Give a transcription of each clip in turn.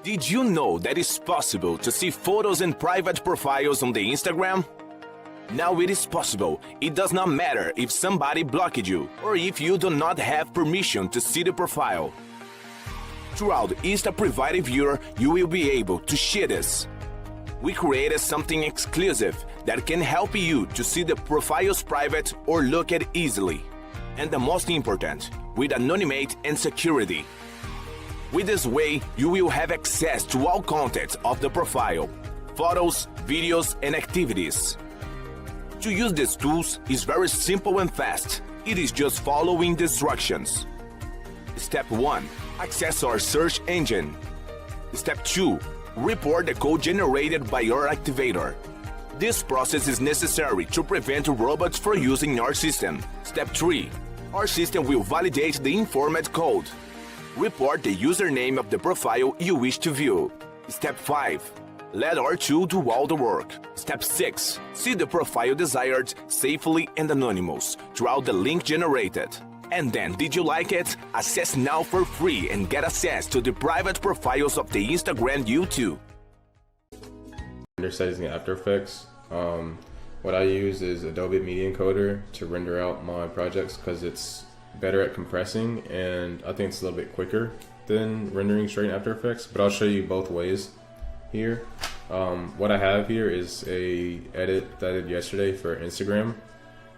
Did you know that it's possible to see photos and private profiles on the Instagram? Now it is possible. It does not matter if somebody blocked you or if you do not have permission to see the profile. Throughout Insta Private Viewer, you will be able to share this. We created something exclusive that can help you to see the profiles private or look at easily. And the most important, with anonymity and security. With this way, you will have access to all content of the profile, photos, videos, and activities. To use these tools is very simple and fast. It is just following the instructions. Step 1. Access our search engine. Step 2. Report the code generated by your activator. This process is necessary to prevent robots from using our system. Step 3. Our system will validate the informed code. Report the username of the profile you wish to view. Step 5. Let our tool do all the work. Step 6. See the profile desired safely and anonymous throughout the link generated. And then, did you like it? Access now for free and get access to the private profiles of the Instagram YouTube. Render settings in After Effects. What I use is Adobe Media Encoder to render out my projects because it's better at compressing, and I think it's a little bit quicker than rendering straight in After Effects, but I'll show you both ways here. What I have here is a edit that I did yesterday for Instagram,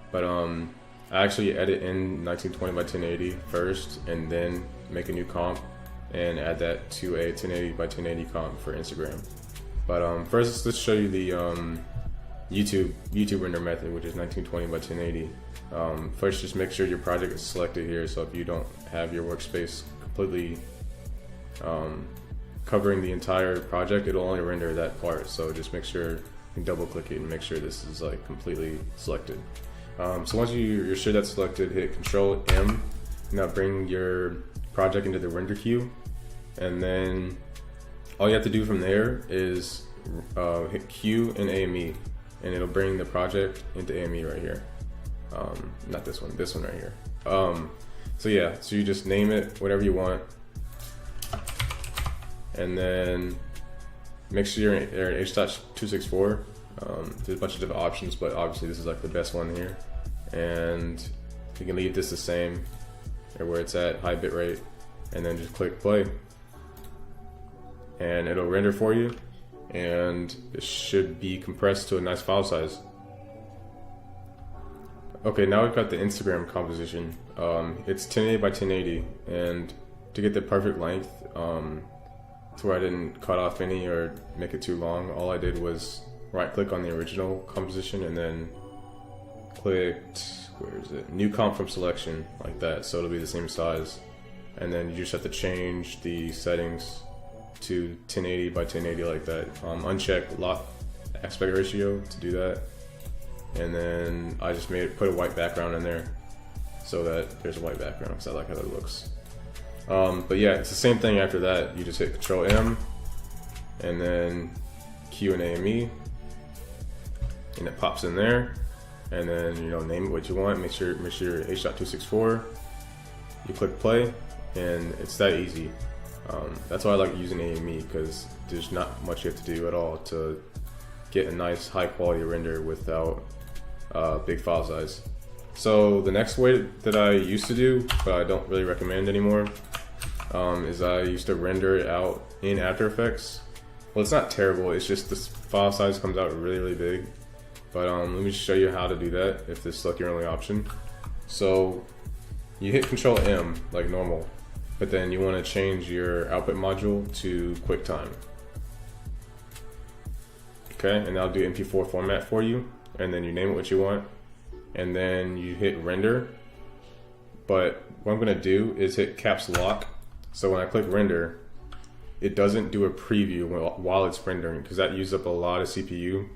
but I actually edit in 1920 by 1080 first and then make a new comp and add that to a 1080 by 1080 comp for Instagram. But first let's show you the YouTube render method, which is 1920 by 1080. First, just make sure your project is selected here, so if you don't have your workspace completely covering the entire project, it'll only render that part, so just make sure you double click it and make sure this is like completely selected. So once you're sure that's selected, hit Control M. Now bring your project into the render queue, and then all you have to do from there is hit Q and AME, and it'll bring the project into AME right here. Not this one right here. So yeah, so you just name it whatever you want, and then make sure you're in H.264. There's a bunch of different options, but obviously this is like the best one here, and you can leave this the same or where it's at, high bitrate, and then just click play, and it'll render for you, and it should be compressed to a nice file size. Okay, now we've got the Instagram composition. It's 1080 by 1080, and to get the perfect length, to where I didn't cut off any or make it too long, all I did was right click on the original composition and then clicked, where is it? New comp from selection, like that, so it'll be the same size. And then you just have to change the settings to 1080 by 1080 like that. Uncheck lock aspect ratio to do that. And then I just put a white background in there so that there's a white background because I like how that looks. But yeah, it's the same thing after that. You just hit Control M and then Q and AME, and it pops in there. And then name it what you want. Make sure H.264. You click play, and it's that easy. That's why I like using AME, because there's not much you have to do at all to get a nice high quality render without big file size. So the next way that I used to do, but I don't really recommend anymore, is I used to render it out in After Effects. Well, it's not terrible, it's just the file size comes out really big. But let me just show you how to do that if this is like your only option. So you hit Control M like normal, but then you want to change your output module to QuickTime. Okay, and that'll do MP4 format for you, and then you name it what you want, and then you hit render. But what I'm gonna do is hit caps lock, so when I click render, it doesn't do a preview while it's rendering, because that uses up a lot of CPU.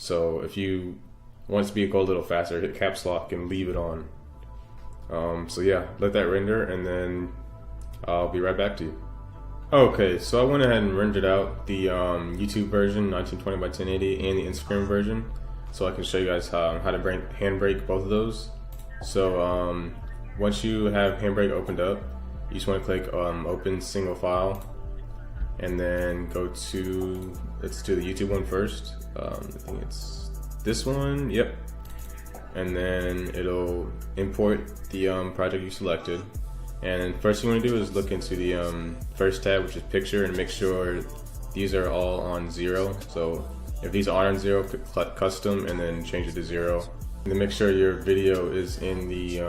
So if you want it to go a little faster, hit caps lock and leave it on. So yeah, let that render, and then I'll be right back to you. Okay, so I went ahead and rendered out the YouTube version, 1920 by 1080, and the Instagram version, so I can show you guys how to handbrake both of those. So once you have handbrake opened up, you just want to click open single file, and then go to, let's do the YouTube one first. I think it's this one, yep. And then it'll import the project you selected. And first thing you want to do is look into the first tab, which is picture, and make sure these are all on 0. So if these are on 0, click custom and then change it to 0. And then make sure your video is in the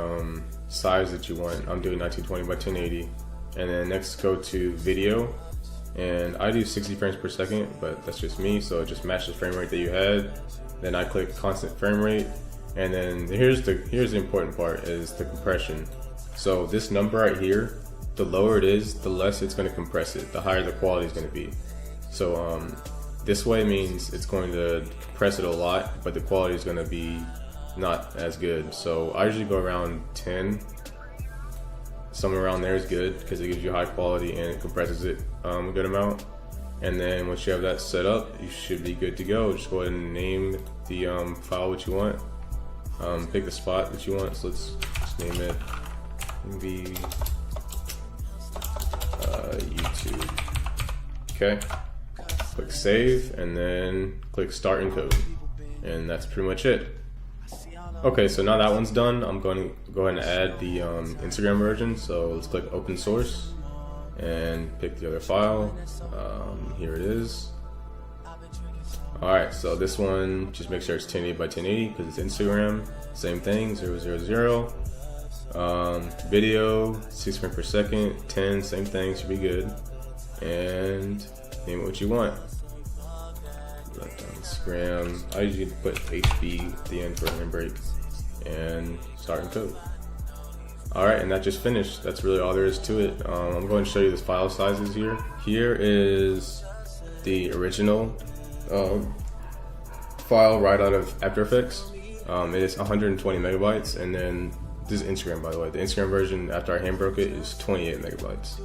size that you want. I'm doing 1920 by 1080. And then next go to video. And I do 60 frames per second, but that's just me, so just match the frame rate that you had. Then I click constant frame rate. And then here's the important part, is the compression. So this number right here, the lower it is, the less it's going to compress it, the higher the quality is going to be. So this way means it's going to compress it a lot, but the quality is going to be not as good. So I usually go around 10. Somewhere around there is good because it gives you high quality and it compresses it a good amount. And then once you have that set up, you should be good to go. Just go ahead and name the file what you want. Pick the spot that you want. So let's just name it maybe YouTube. Okay. Click save and then click start encode. And that's pretty much it. Okay, so now that one's done, I'm going to go ahead and add the Instagram version. So let's click open source and pick the other file. Here it is. Alright, so this one, just make sure it's 1080 by 1080 because it's Instagram. Same thing, 000. Video, 6 frames per second, 10, same thing, should be good. And name it what you want. Like Instagram, I usually put HB at the end for handbrake, and start encode. Alright, and that just finished. That's really all there is to it. I'm going to show you the file sizes here. Here is the original file right out of After Effects. It is 120 megabytes, and then this is Instagram, by the way. The Instagram version after I handbroke it is 28 megabytes.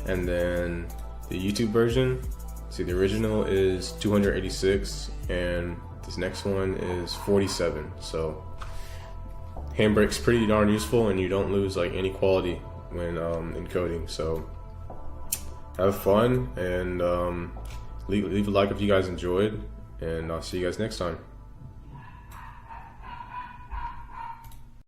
And then the YouTube version, see, the original is 286 and this next one is 47. So handbrake's pretty darn useful and you don't lose like any quality when encoding. So have fun and leave a like if you guys enjoyed, and I'll see you guys next time.